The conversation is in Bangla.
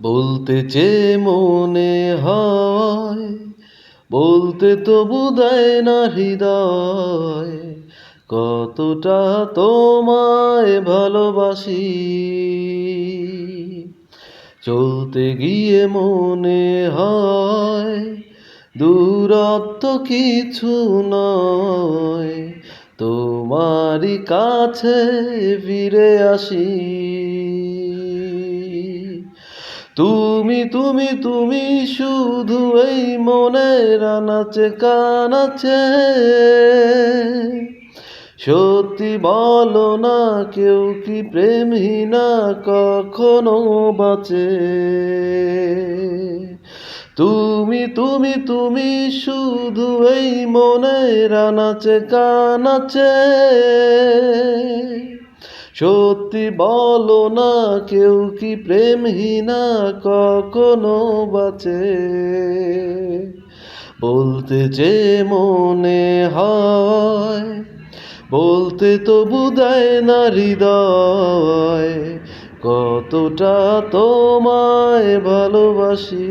বলতে চেয়ে মনে হয়, বলতে তবু দেয় না হৃদয়, কতটা তোমায় ভালোবাসি। চলতে গিয়ে মনে হয় দূরত্ব কিছু নয়, তোমারই কাছে ফিরে আসি। তুমি শুধু এই মনের আনাচে কানাচে, সত্যি বলো না কেউ কি প্রেমহীনা কখনো বাঁচে? তুমি শুধু এই মনের আনাচে কানাচে, সত্যি বলো না কেউ কি প্রেমহীনা কখনো বাঁচে? বলতে যে মনে হয়, বলতে তবু দেয় না হৃদয়, কতটা তোমায় ভালোবাসি।